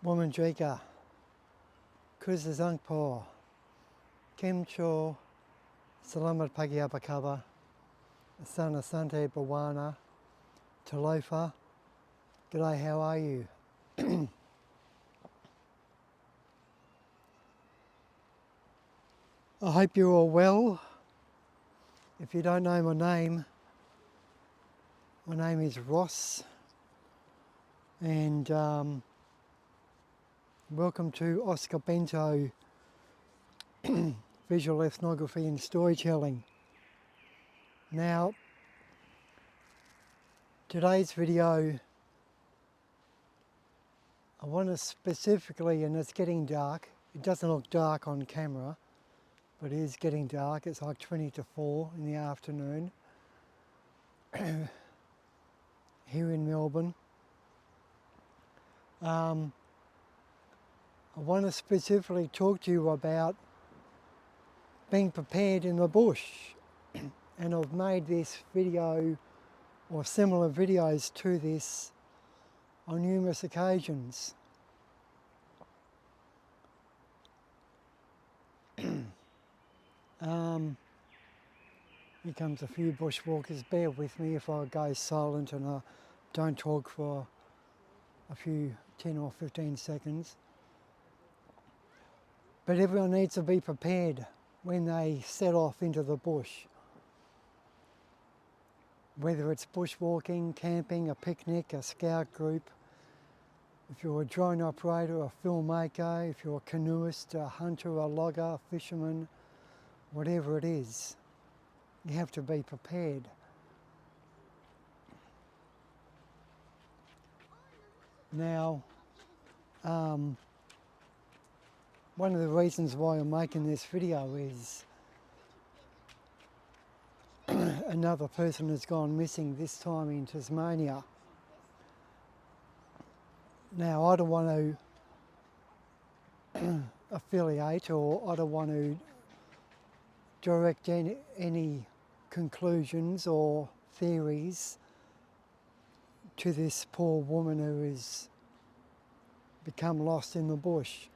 Womanjika, Kuzazangpo, Kimcho, Salamat Pagi Abakaba, Sana Sante Bawana, Talofa. G'day, how are you? I hope you're all well. If you don't know my name is Ross, and welcome to Oscar Bento Visual Ethnography and Storytelling. Now, today's video, I want to specifically, and it's getting dark, it doesn't look dark on camera, but it is getting dark. It's like 20 to 4 in the afternoon here in Melbourne. I want to specifically talk to you about being prepared in the bush. And I've made this video or similar videos to this on numerous occasions. Here comes a few bushwalkers. Bear with me if I go silent and I don't talk for a few 10 or 15 seconds. But everyone needs to be prepared when they set off into the bush. Whether it's bushwalking, camping, a picnic, a scout group, if you're a drone operator, a filmmaker, if you're a canoeist, a hunter, a logger, a fisherman, whatever it is, you have to be prepared. Now, one of the reasons why I'm making this video is another person has gone missing, this time in Tasmania. Now, I don't want to affiliate, or I don't want to direct any conclusions or theories to this poor woman who has become lost in the bush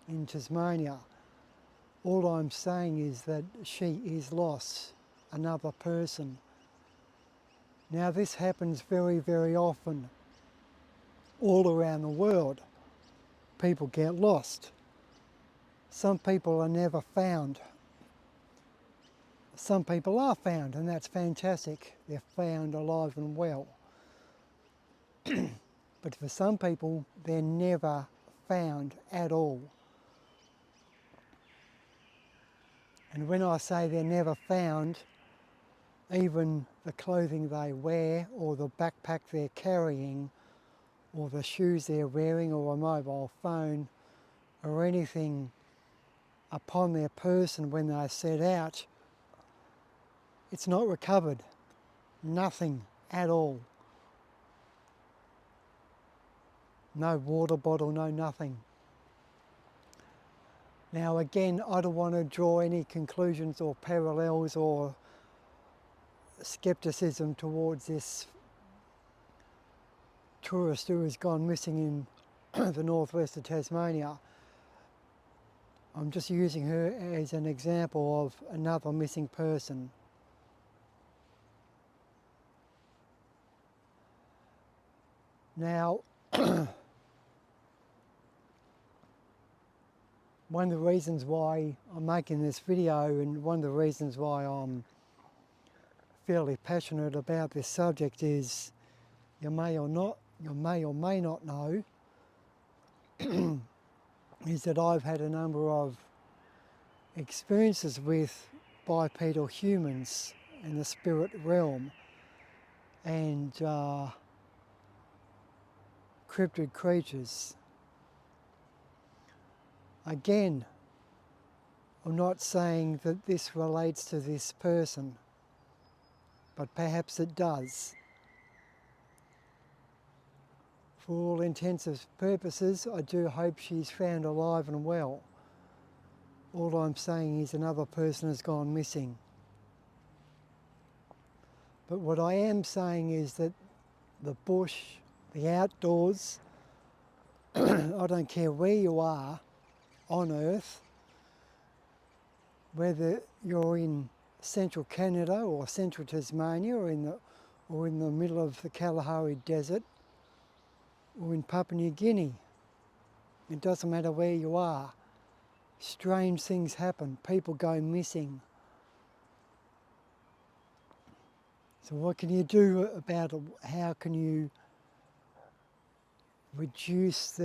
in Tasmania. All I'm saying is that she is lost, another person. Now, this happens very, very often all around the world. People get lost. Some people are never found. Some people are found, and that's fantastic. They're found alive and well. But for some people, they're never found at all. And when I say they're never found, even the clothing they wear, or the backpack they're carrying, or the shoes they're wearing, or a mobile phone, or anything upon their person when they set out, it's not recovered. Nothing at all. No water bottle, no nothing. Now again, I don't want to draw any conclusions or parallels or skepticism towards this tourist who has gone missing in the northwest of Tasmania. I'm just using her as an example of another missing person. Now, one of the reasons why I'm making this video, and one of the reasons why I'm fairly passionate about this subject, is you may or may not know is that I've had a number of experiences with bipedal humans in the spirit realm and cryptid creatures. Again, I'm not saying that this relates to this person, but perhaps it does. For all intents and purposes, I do hope she's found alive and well. All I'm saying is another person has gone missing. But what I am saying is that the bush, the outdoors, I don't care where you are on Earth, whether you're in central Canada or central Tasmania or in the middle of the Kalahari Desert or in Papua New Guinea. It doesn't matter where you are. Strange things happen. People go missing. So what can you do about it? How can you reduce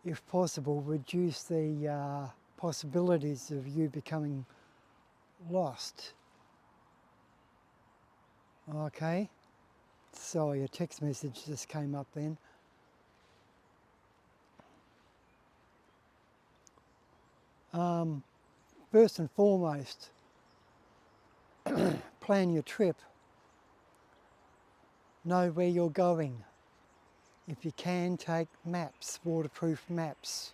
if possible, reduce the possibilities of you becoming lost? Okay. Sorry, a text message just came up then. First and foremost, plan your trip. Know where you're going. If you can, take maps, waterproof maps.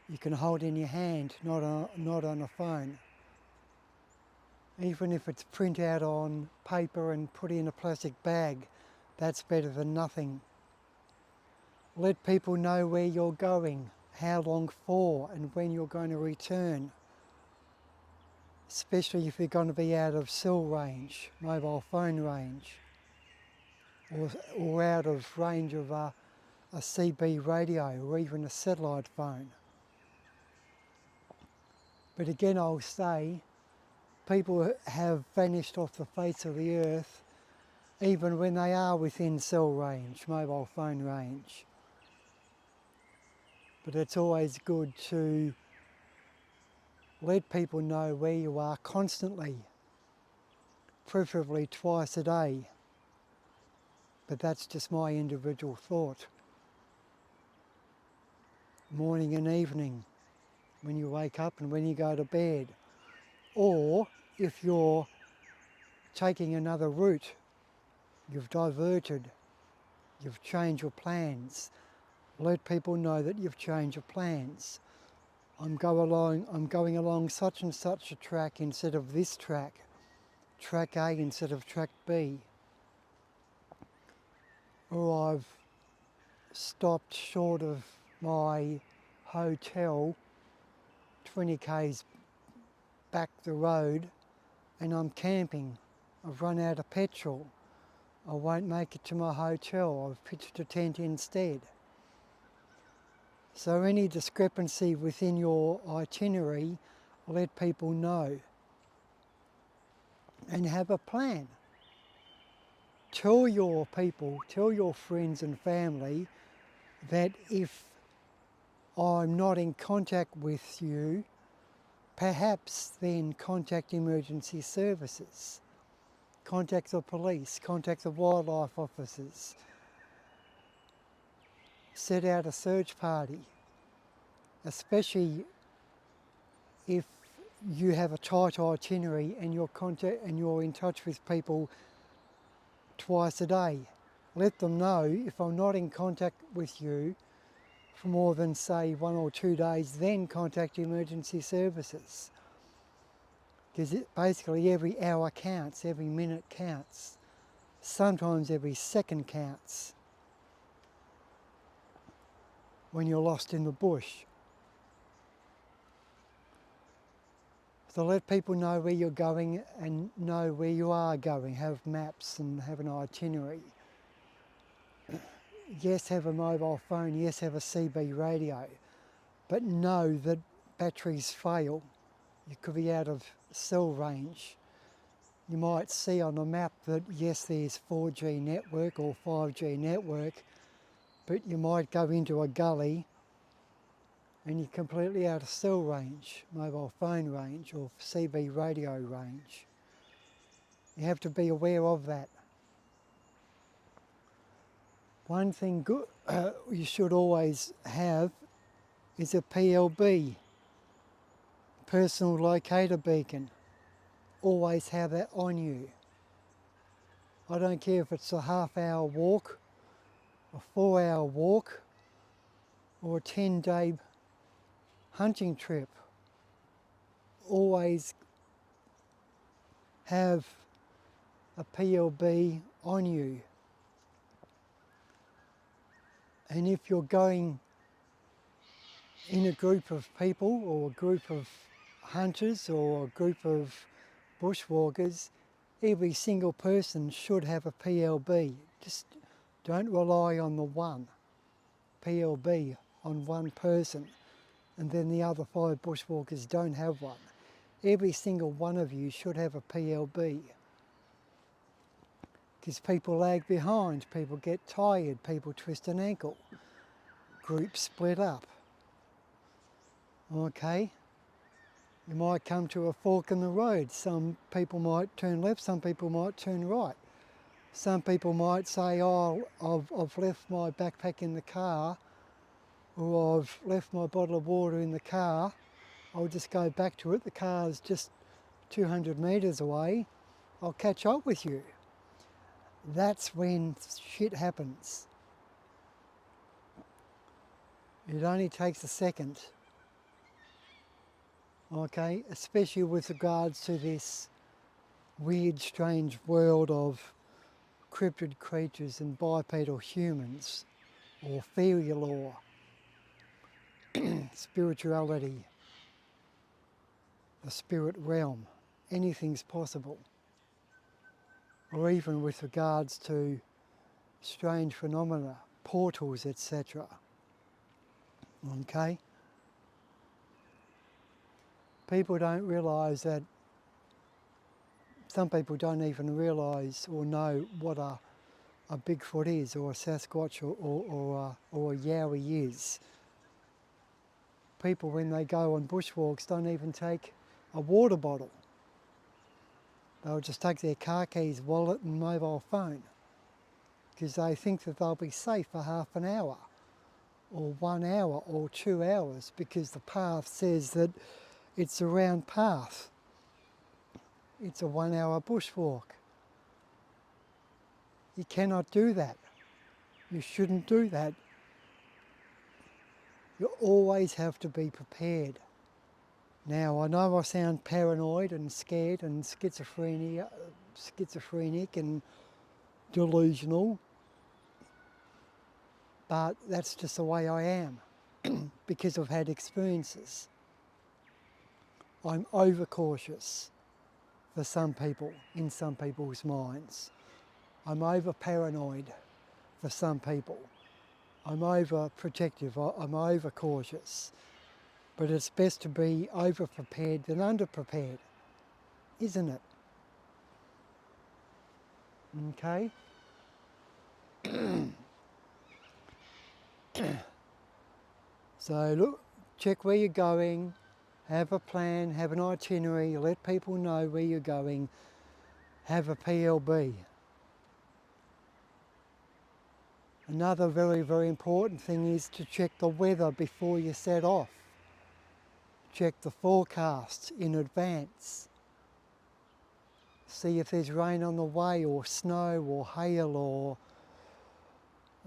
You can hold in your hand, not on a phone. Even if it's print out on paper and put in a plastic bag, that's better than nothing. Let people know where you're going, how long for, and when you're going to return. Especially if you're going to be out of cell range, mobile phone range, or out of range of a CB radio or even a satellite phone. But again, I'll say, people have vanished off the face of the earth even when they are within cell range, mobile phone range. But it's always good to let people know where you are constantly, preferably twice a day. But that's just my individual thought. Morning and evening, when you wake up and when you go to bed. Or if you're taking another route, you've diverted, you've changed your plans. Let people know that you've changed your plans. I'm going along such and such a track instead of this track A instead of track B. Or I've stopped short of my hotel 20 k's back the road and I'm camping. I've run out of petrol. I won't make it to my hotel. I've pitched a tent instead. So any discrepancy within your itinerary, let people know. And have a plan. Tell your people, tell your friends and family that if I'm not in contact with you, perhaps then contact emergency services, contact the police, contact the wildlife officers, set out a search party, especially if you have a tight itinerary and you're in touch with people twice a day. Let them know if I'm not in contact with you for more than say 1 or 2 days, then contact emergency services. Because basically every hour counts, every minute counts. Sometimes every second counts when you're lost in the bush. So let people know where you're going and know where you are going. Have maps and have an itinerary. Yes, have a mobile phone. Yes, have a CB radio. But know that batteries fail. You could be out of cell range. You might see on a map that yes, there's 4G network or 5G network, but you might go into a gully and you're completely out of cell range, mobile phone range or CB radio range. You have to be aware of that. One thing you should always have is a PLB, personal locator beacon. Always have that on you. I don't care if it's a half-hour walk, a 4-hour walk, or a 10-day hunting trip. Always have a PLB on you. And if you're going in a group of people or a group of hunters or a group of bushwalkers, every single person should have a PLB. Just don't rely on the one PLB on one person and then the other 5 bushwalkers don't have one. Every single one of you should have a PLB, because people lag behind, people get tired, people twist an ankle, groups split up. Okay? You might come to a fork in the road. Some people might turn left, some people might turn right. Some people might say, oh, I've left my backpack in the car, or I've left my bottle of water in the car. I'll just go back to it. The car's just 200 metres away. I'll catch up with you. That's when shit happens. It only takes a second. Okay, especially with regards to this weird, strange world of cryptid creatures and bipedal humans, or fairy lore, spirituality, the spirit realm. Anything's possible. Or even with regards to strange phenomena, portals, etc. Okay? People don't realise that, some people don't even realise or know what a Bigfoot is, or a Sasquatch, or a Yowie is. People, when they go on bushwalks, don't even take a water bottle. They'll just take their car keys, wallet and mobile phone, because they think that they'll be safe for half an hour, or 1 hour, or 2 hours, because the path says that it's a round path. It's a 1 hour bushwalk. You cannot do that. You shouldn't do that. You always have to be prepared. Now, I know I sound paranoid and scared and schizophrenic and delusional, but that's just the way I am because I've had experiences. I'm overcautious for some people, in some people's minds. I'm over paranoid for some people. I'm over protective, I'm over cautious. But it's best to be over prepared than under prepared, isn't it? Okay? So look, check where you're going, have a plan, have an itinerary, let people know where you're going, have a PLB. Another very, very important thing is to check the weather before you set off. Check the forecasts in advance. See if there's rain on the way, or snow, or hail, or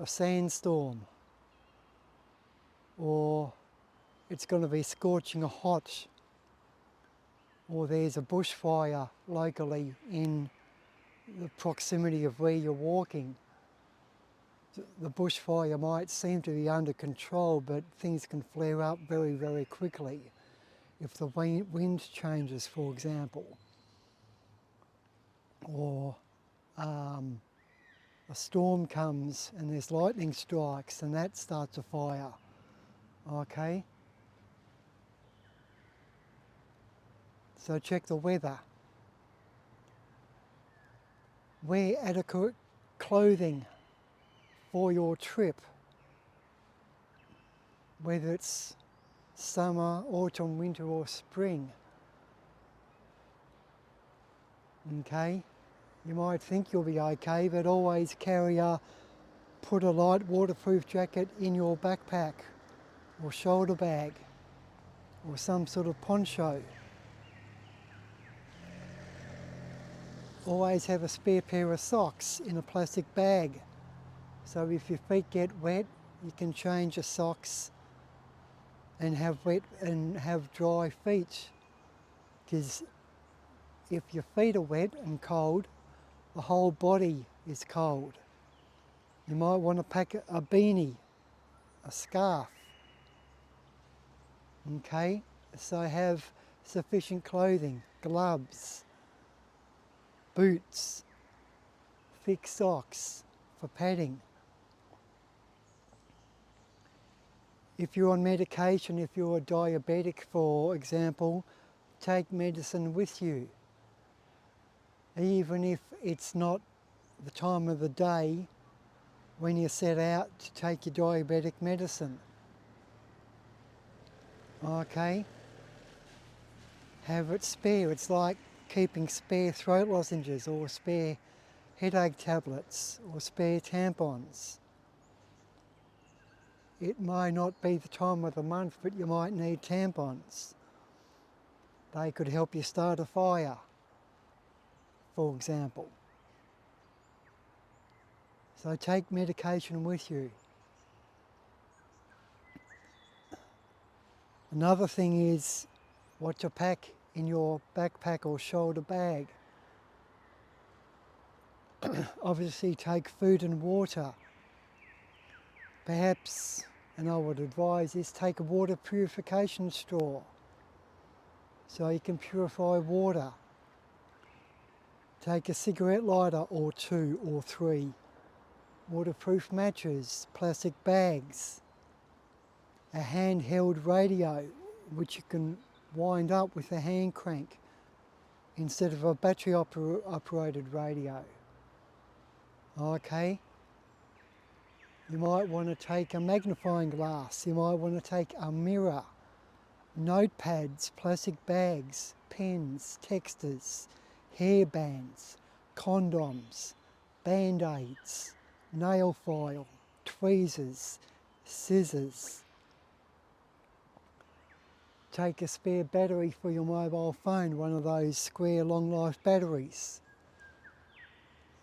a sandstorm, or it's going to be scorching hot, or there's a bushfire locally in the proximity of where you're walking. The bushfire might seem to be under control, but things can flare up very, very quickly if the wind changes, for example, or a storm comes and there's lightning strikes and that starts a fire. Okay? So check the weather. Wear adequate clothing for your trip, whether it's summer, autumn, winter or spring. Okay? You might think you'll be okay, but always put a light waterproof jacket in your backpack or shoulder bag or some sort of poncho. Always have a spare pair of socks in a plastic bag, so if your feet get wet you can change your socks and have dry feet, because if your feet are wet and cold, the whole body is cold. You might want to pack a beanie a scarf. Okay, so have sufficient clothing, gloves, boots, thick socks for padding. If you're on medication, if you're diabetic for example, take medicine with you. Even if it's not the time of the day when you set out to take your diabetic medicine. Okay? Have it spare. It's like keeping spare throat lozenges or spare headache tablets or spare tampons. It may not be the time of the month, but you might need tampons. They could help you start a fire, for example. So take medication with you. Another thing is what you pack in your backpack or shoulder bag. Obviously take food and water. Perhaps, and I would advise this, take a water purification straw so you can purify water. Take a cigarette lighter or 2 or 3. Waterproof matches, plastic bags, a handheld radio which you can wind up with a hand crank instead of a battery operated radio. Okay? You might want to take a magnifying glass, you might want to take a mirror, notepads, plastic bags, pens, texters, hairbands, condoms, band-aids, nail file, tweezers, scissors. Take a spare battery for your mobile phone, one of those square long life batteries.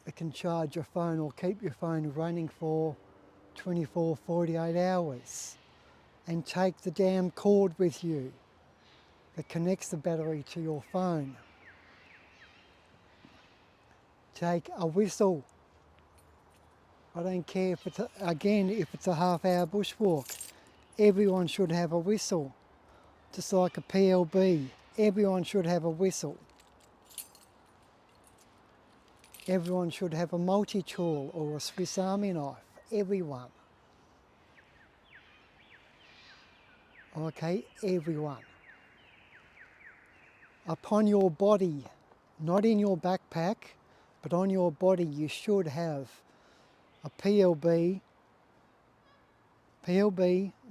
It can charge your phone or keep your phone running for 24, 48 hours. And take the damn cord with you that connects the battery to your phone. Take a whistle. I don't care if it's, if it's a half-hour bushwalk. Everyone should have a whistle. Just like a PLB, everyone should have a whistle. Everyone should have a multi-tool or a Swiss Army knife. Everyone. Okay, everyone. Upon your body, not in your backpack, but on your body, you should have a PLB,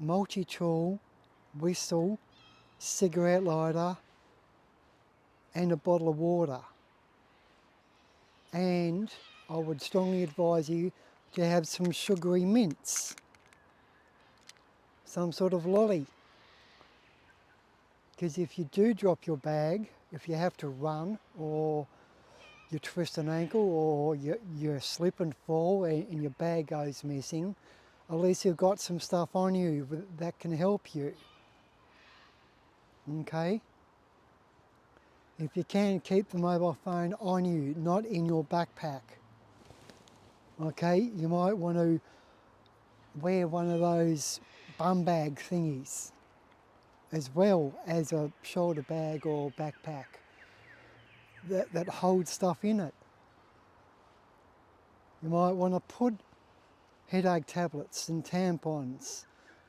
multi-tool, whistle, cigarette lighter, and a bottle of water. And I would strongly advise you to have some sugary mints, some sort of lolly. Because if you do drop your bag, if you have to run or you twist an ankle or you slip and fall and your bag goes missing, at least you've got some stuff on you that can help you. Okay? If you can, keep the mobile phone on you, not in your backpack. Okay? You might want to wear one of those bum bag thingies as well as a shoulder bag or backpack that holds stuff in it. You might want to put headache tablets and tampons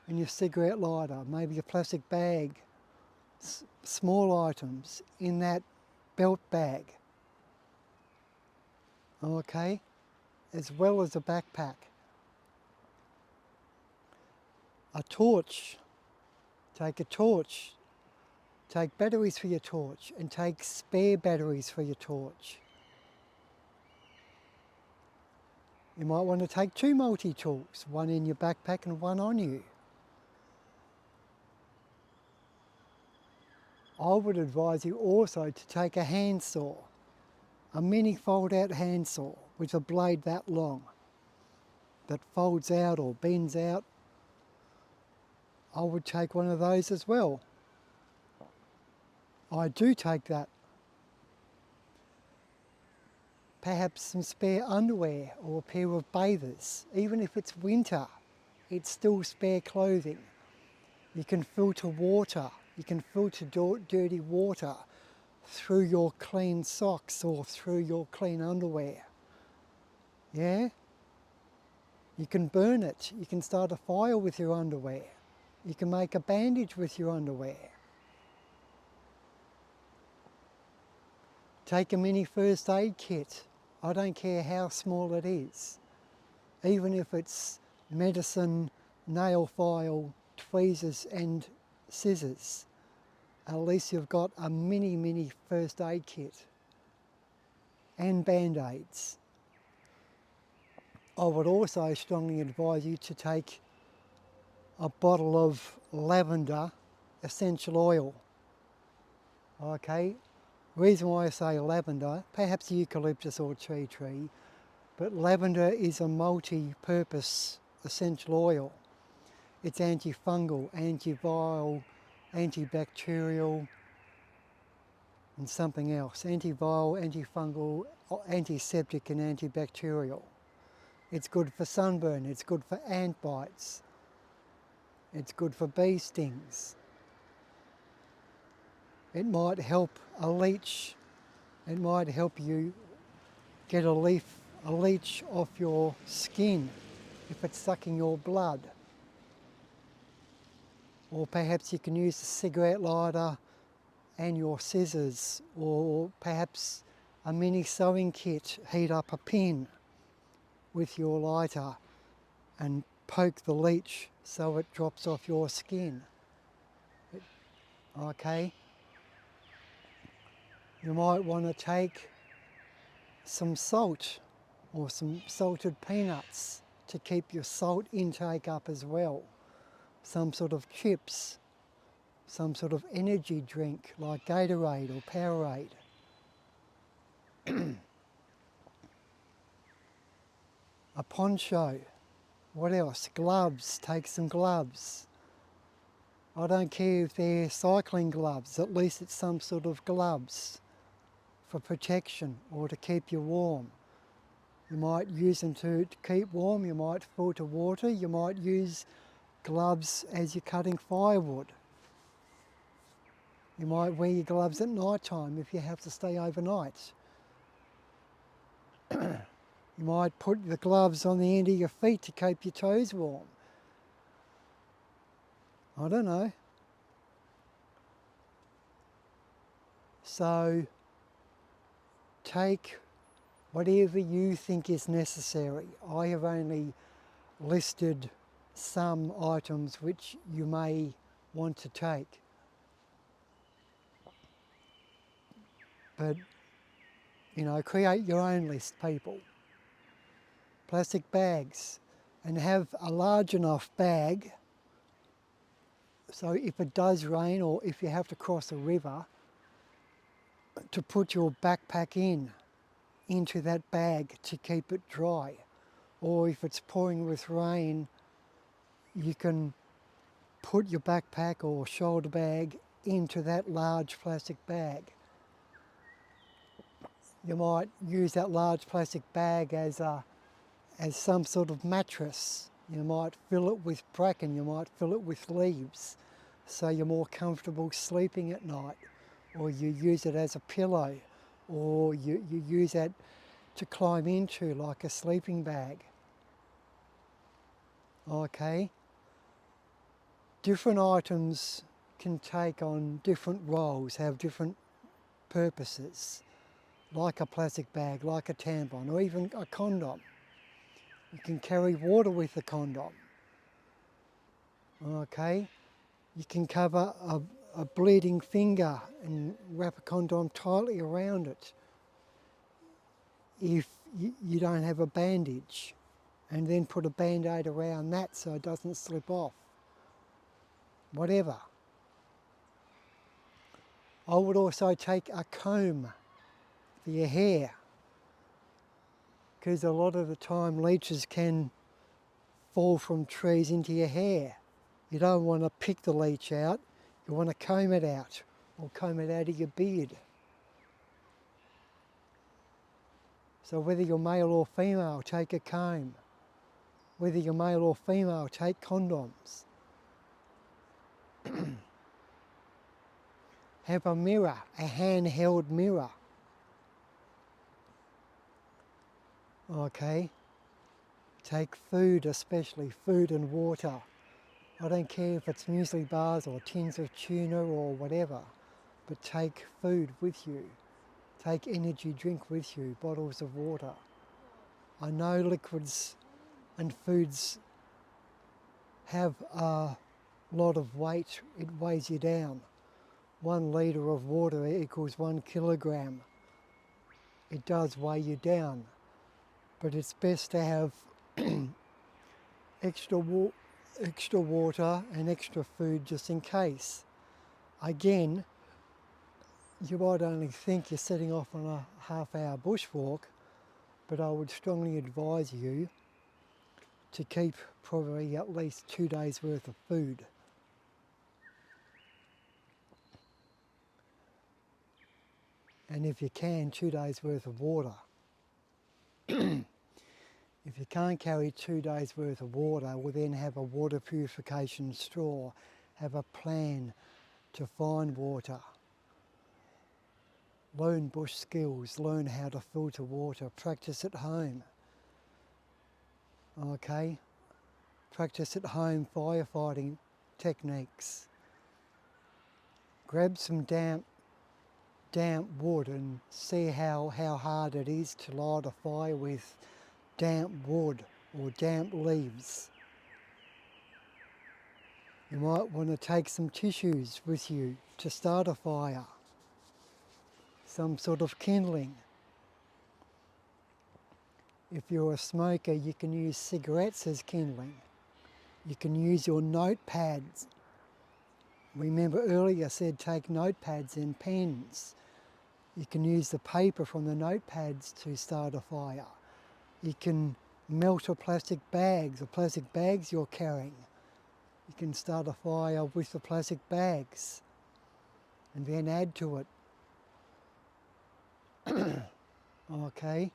in your cigarette lighter, maybe a plastic bag, small items in that belt bag. Okay? As well as a backpack. A torch. Take a torch. Take batteries for your torch and take spare batteries for your torch. You might want to take 2 multi-tools, one in your backpack and one on you. I would advise you also to take a handsaw, a mini fold-out handsaw with a blade that long, that folds out or bends out. I would take one of those as well. I do take that. Perhaps some spare underwear or a pair of bathers, even if it's winter it's still spare clothing. You can filter water, you can filter dirty water through your clean socks or through your clean underwear. Yeah? You can burn it, you can start a fire with your underwear. You can make a bandage with your underwear. Take a mini first aid kit. I don't care how small it is. Even if it's medicine, nail file, tweezers and scissors. At least you've got a mini first aid kit. And band-aids. I would also strongly advise you to take a bottle of lavender essential oil. Okay, reason why I say lavender, perhaps eucalyptus or tea tree, but lavender is a multi-purpose essential oil. It's antifungal, antiviral, antibacterial, and something else. Antiviral, antifungal, antiseptic and antibacterial. It's good for sunburn, it's good for ant bites, it's good for bee stings. It might help a leech, it might help you get a leech off your skin if it's sucking your blood. Or perhaps you can use a cigarette lighter and your scissors, or perhaps a mini sewing kit, heat up a pin with your lighter and poke the leech so it drops off your skin. Okay? You might want to take some salt or some salted peanuts to keep your salt intake up as well. Some sort of chips, some sort of energy drink like Gatorade or Powerade. A poncho. What else? Gloves. Take some gloves. I don't care if they're cycling gloves, at least it's some sort of gloves for protection or to keep you warm. You might use them to keep warm, you might filter water, you might use gloves as you're cutting firewood. You might wear your gloves at night time if you have to stay overnight. You might put the gloves on the end of your feet to keep your toes warm. I don't know. So take whatever you think is necessary. I have only listed some items which you may want to take. But, you know, create your own list, people. Plastic bags, and have a large enough bag so if it does rain or if you have to cross a river, to put your backpack into that bag to keep it dry. Or if it's pouring with rain, you can put your backpack or shoulder bag into that large plastic bag. You might use that large plastic bag as some sort of mattress. You might fill it with bracken, you might fill it with leaves, so you're more comfortable sleeping at night. Or you use it as a pillow, or you use that to climb into like a sleeping bag. Okay? Different items can take on different roles, have different purposes, like a plastic bag, like a tampon, or even a condom. You can carry water with a condom. Okay? You can cover a bleeding finger and wrap a condom tightly around it if you don't have a bandage, and then put a band-aid around that so it doesn't slip off. Whatever. I would also take a comb for your hair, because a lot of the time leeches can fall from trees into your hair. You don't want to pick the leech out, you want to comb it out, or comb it out of your beard. So whether you're male or female, take a comb. whether you're male or female, take condoms. Have a mirror, a handheld mirror. Okay? Take food, especially food and water. I don't care if it's muesli bars or tins of tuna or whatever, but take food with you. Take energy drink with you, bottles of water. I know liquids and foods have a lot of weight, it weighs you down. 1 litre of water equals 1 kilogram. It does weigh you down, but it's best to have extra water and extra food just in case. Again, you might only think you're setting off on a half-hour bushwalk, but I would strongly advise you to keep probably at least 2 days worth of food. And if you can, 2 days worth of water. If you can't carry 2 days worth of water, well then have a water purification straw. Have a plan to find water. Learn bush skills, learn how to filter water, practice at home. Okay? Practice at home firefighting techniques. Grab some damp wood and see how hard it is to light a fire with damp wood or damp leaves. You might want to take some tissues with you to start a fire, some sort of kindling. If you're a smoker, you can use cigarettes as kindling. You can use your notepads. Remember earlier I said take notepads and pens. You can use the paper from the notepads to start a fire. You can melt a plastic bags you're carrying. You can start a fire with the plastic bags and then add to it. Okay.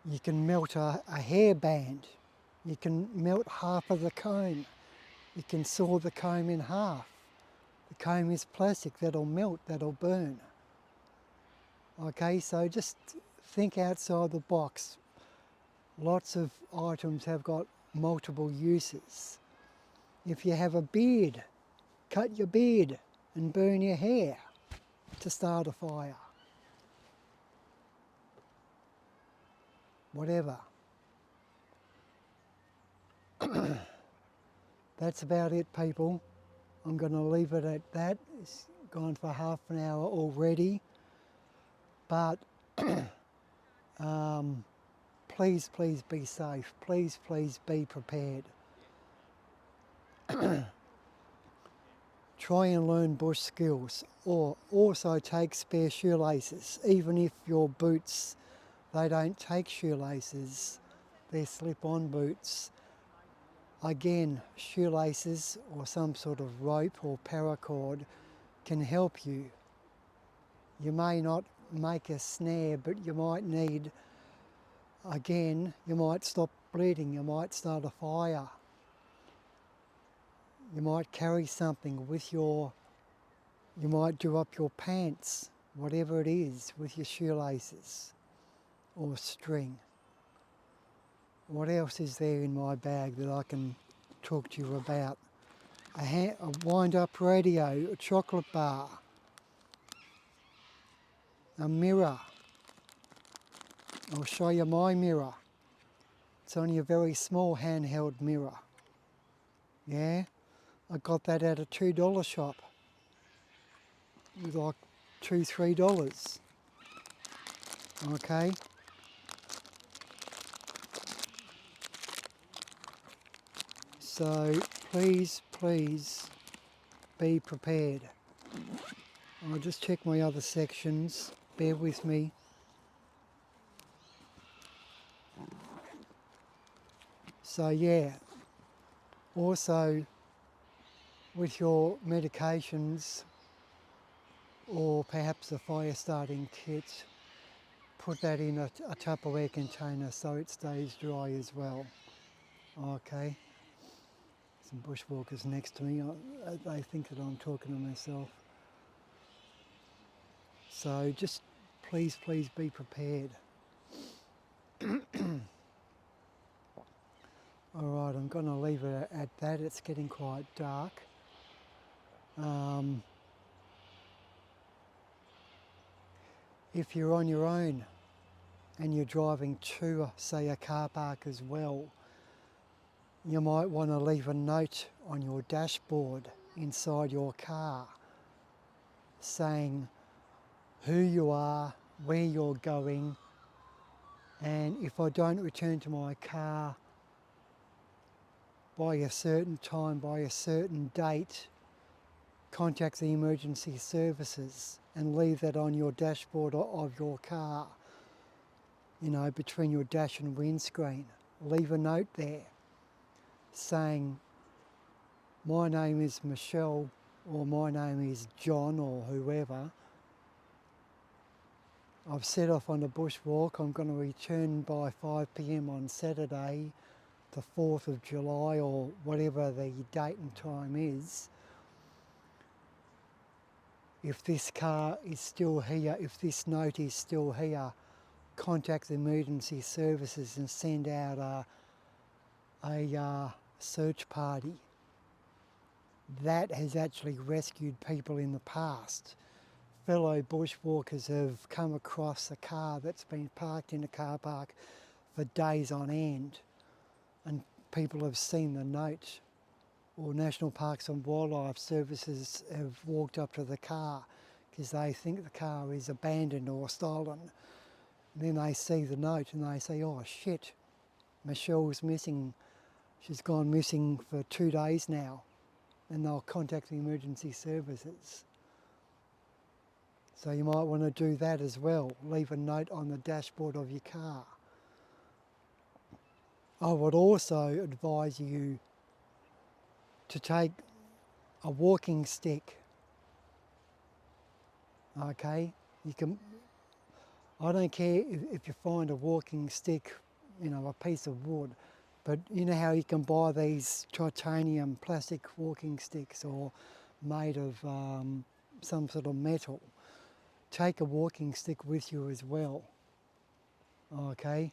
You can melt a hairband. You can melt half of the comb. You can saw the comb in half. The comb is plastic, that'll melt, that'll burn. Okay, so just think outside the box. Lots of items have got multiple uses. If you have a beard, cut your beard and burn your hair to start a fire. Whatever. That's about it, people. I'm going to leave it at that. It's gone for half an hour already. But please, please be safe. Please, please be prepared. Try and learn bush skills, or also take spare shoelaces. Even if your boots, they don't take shoelaces, they're slip-on boots. Again, shoelaces or some sort of rope or paracord can help you. You may not make a snare, but you might need, again, you might stop bleeding, you might start a fire. You might carry something with you might do up your pants, whatever it is, with your shoelaces or string. What else is there in my bag that I can talk to you about? A wind-up radio, a chocolate bar, a mirror. I'll show you my mirror. It's only a very small handheld mirror. Yeah, I got that at a $2 shop. It was like $2-3. Okay. So please, please be prepared. I'll just check my other sections. Bear with me. So yeah, also with your medications or perhaps a fire starting kit, put that in a Tupperware container so it stays dry as well. Okay. Some bushwalkers next to me. They think that I'm talking to myself. So just please be prepared. Alright, I'm going to leave it at that. It's getting quite dark. If you're on your own and you're driving to, say, a car park as well, you might want to leave a note on your dashboard inside your car saying who you are, where you're going, and if I don't return to my car by a certain time, by a certain date, contact the emergency services, and leave that on your dashboard of your car, you know, between your dash and windscreen. Leave a note there saying, my name is Michelle, or my name is John, or whoever. I've set off on a bushwalk. I'm going to return by 5 p.m. on Saturday, the 4th of July, or whatever the date and time is. If this car is still here, if this note is still here, contact the emergency services and send out a search party. That has actually rescued people in the past. Fellow bushwalkers have come across a car that's been parked in a car park for days on end, and people have seen the note, or National Parks and Wildlife Services have walked up to the car because they think the car is abandoned or stolen. And then they see the note and they say, oh shit, Michelle's missing. She's gone missing for 2 days now. And they'll contact the emergency services. So you might want to do that as well. Leave a note on the dashboard of your car. I would also advise you to take a walking stick. Okay, you can. I don't care if you find a walking stick, you know, a piece of wood, but you know how you can buy these titanium plastic walking sticks, or made of some sort of metal. Take a walking stick with you as well. Okay.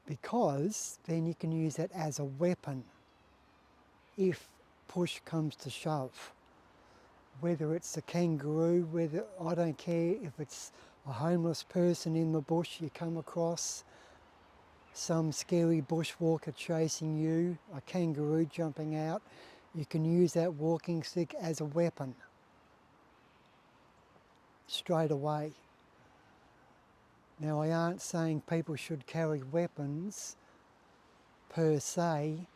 Because then you can use that as a weapon if push comes to shove. Whether it's a kangaroo, whether, I don't care if it's a homeless person in the bush you come across, some scary bushwalker chasing you, a kangaroo jumping out, you can use that walking stick as a weapon straight away. Now, I aren't saying people should carry weapons per se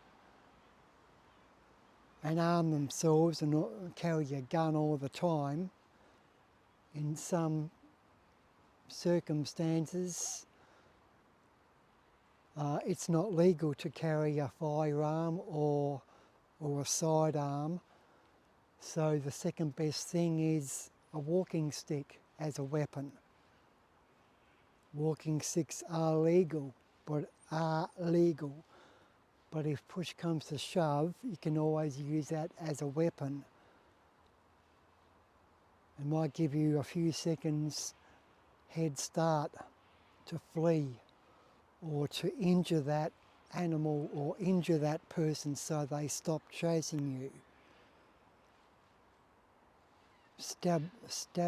and arm themselves and carry a gun all the time. In some circumstances, it's not legal to carry a firearm or a sidearm. So the second best thing is a walking stick as a weapon. Walking sticks are legal, but if push comes to shove, you can always use that as a weapon. It might give you a few seconds head start to flee, or to injure that animal or injure that person so they stop chasing you. Stab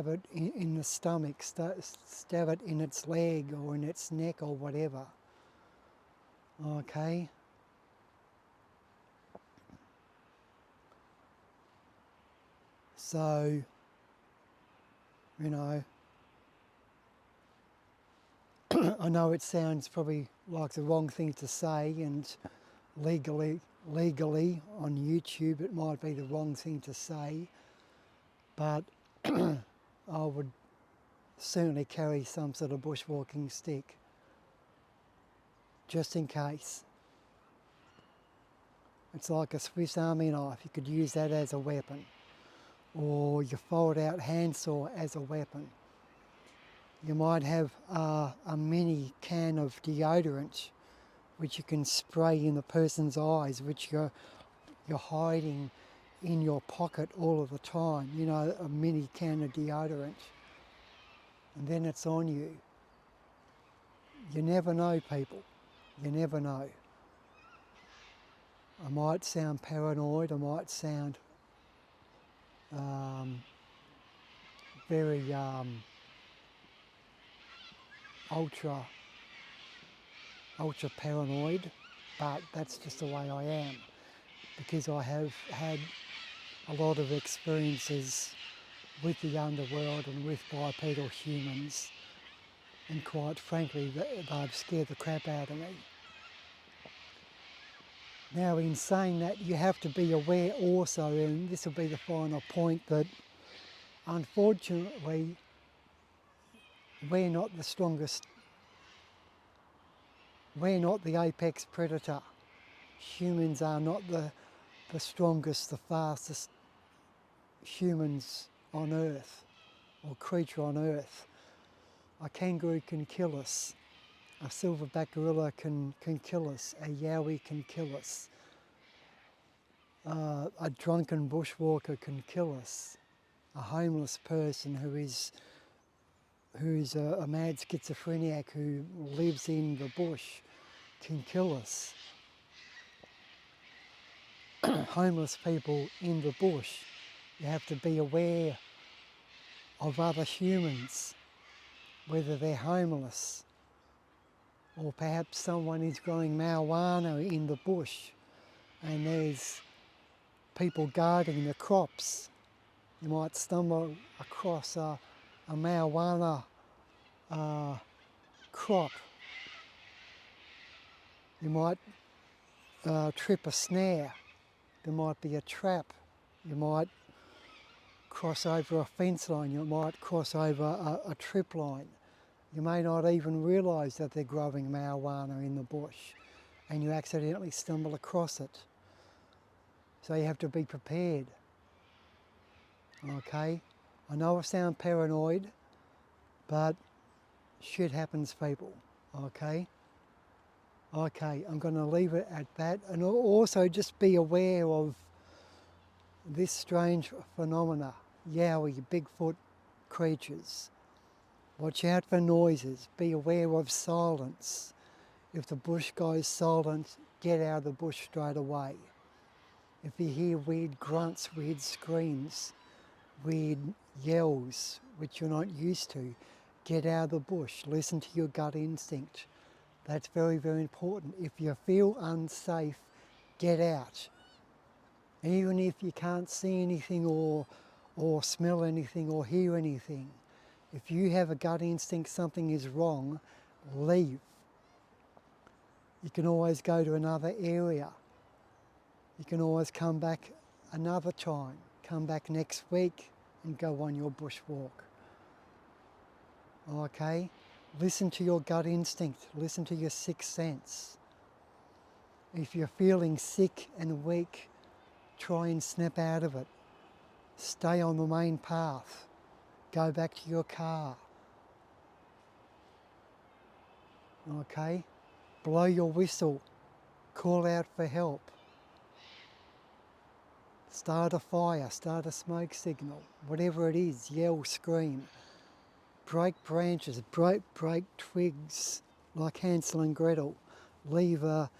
it in the stomach, stab it in its leg or in its neck or whatever. Okay? So, you know, I know it sounds probably like the wrong thing to say, and legally on YouTube it might be the wrong thing to say, but I would certainly carry some sort of bushwalking stick, just in case. It's like a Swiss Army knife, you could use that as a weapon, or your fold out handsaw as a weapon. You might have a mini can of deodorant which you can spray in the person's eyes, which you're hiding in your pocket all of the time, you know, a mini can of deodorant, and then it's on you. You never know, people. You never know. I might sound paranoid, I might sound very ultra paranoid, but that's just the way I am, because I have had a lot of experiences with the underworld and with bipedal humans, and quite frankly they've scared the crap out of me. Now, in saying that, you have to be aware also, and this will be the final point, that unfortunately we're not the strongest, we're not the apex predator. Humans are not the strongest, the fastest humans on earth, or creature on earth. A kangaroo can kill us, a silverback gorilla can kill us, a yowie can kill us, a drunken bushwalker can kill us, a homeless person who's a mad schizophrenic who lives in the bush can kill us. Homeless people in the bush, you have to be aware of other humans, whether they're homeless or perhaps someone is growing marijuana in the bush and there's people guarding the crops. You might stumble across a marijuana crop. You might trip a snare. There might be a trap. You might cross over a fence line. You might cross over a trip line. You may not even realise that they're growing marijuana in the bush and you accidentally stumble across it. So you have to be prepared. Okay? I know I sound paranoid, but shit happens, people. Okay? Okay, I'm going to leave it at that, and also just be aware of this strange phenomena, yowie, Bigfoot creatures. Watch out for noises, be aware of silence. If the bush goes silent, get out of the bush straight away. If you hear weird grunts, weird screams, weird yells, which you're not used to, get out of the bush, listen to your gut instinct. That's very, very important. If you feel unsafe, get out. Even if you can't see anything or smell anything or hear anything, if you have a gut instinct something is wrong, leave. You can always go to another area. You can always come back another time. Come back next week and go on your bushwalk. Okay? Listen to your gut instinct. Listen to your sixth sense. If you're feeling sick and weak, try and snap out of it. Stay on the main path. Go back to your car. Okay? Blow your whistle. Call out for help. Start a fire, start a smoke signal. Whatever it is, yell, scream. Break branches, break twigs like Hansel and Gretel. Leave a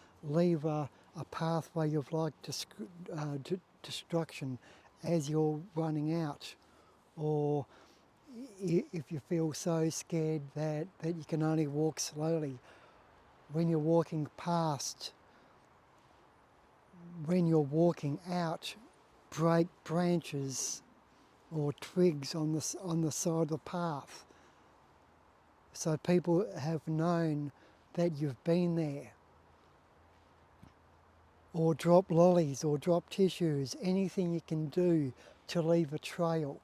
pathway of like destruction as you're running out. Or if you feel so scared that you can only walk slowly, when you're walking past, when you're walking out, break branches or twigs on the side of the path, so people have known that you've been there. Or drop lollies or drop tissues, anything you can do to leave a trail.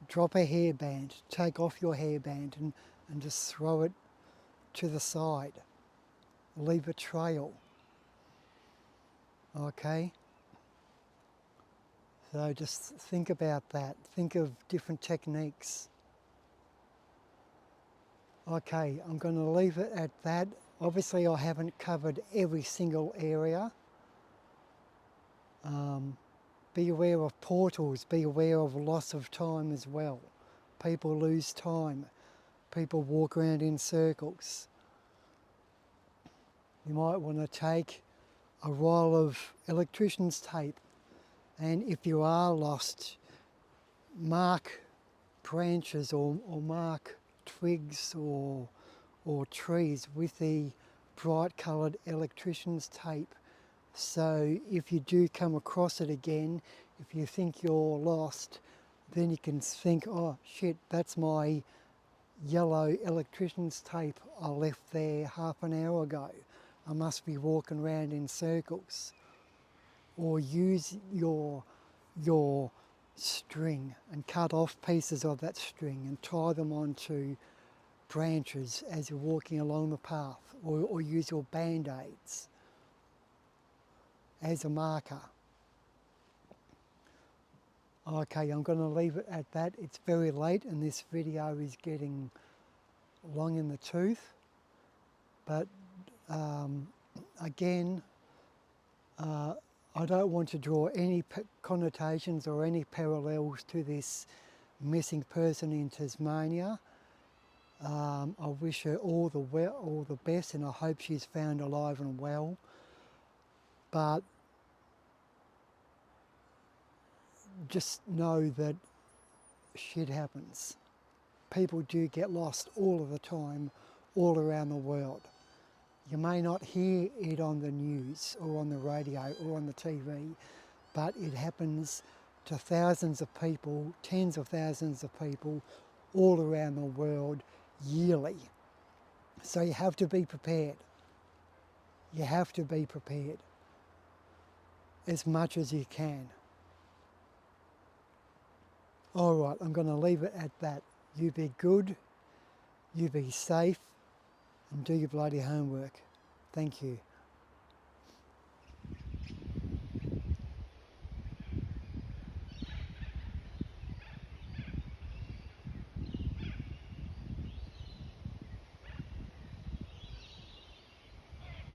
Drop a hairband, take off your hairband and just throw it to the side. Leave a trail. Okay? So just think about that. Think of different techniques. Okay, I'm going to leave it at that. Obviously I haven't covered every single area. Be aware of portals, be aware of loss of time as well. People lose time, people walk around in circles. You might want to take a roll of electrician's tape, and if you are lost, mark branches or mark twigs or trees with the bright coloured electrician's tape. So if you do come across it again, if you think you're lost, then you can think, oh shit, that's my yellow electrician's tape I left there half an hour ago. I must be walking around in circles. Or use your string and cut off pieces of that string and tie them onto branches as you're walking along the path, or use your band-aids as a marker. Okay, I'm going to leave it at that. It's very late and this video is getting long in the tooth, but again, I don't want to draw any connotations or any parallels to this missing person in Tasmania. I wish her all the best, and I hope she's found alive and well. But just know that shit happens. People do get lost all of the time, all around the world. You may not hear it on the news or on the radio or on the TV, but it happens to thousands of people, tens of thousands of people all around the world yearly. So you have to be prepared. You have to be prepared as much as you can. All right, I'm going to leave it at that. You be good, you be safe, and do your bloody homework. Thank you.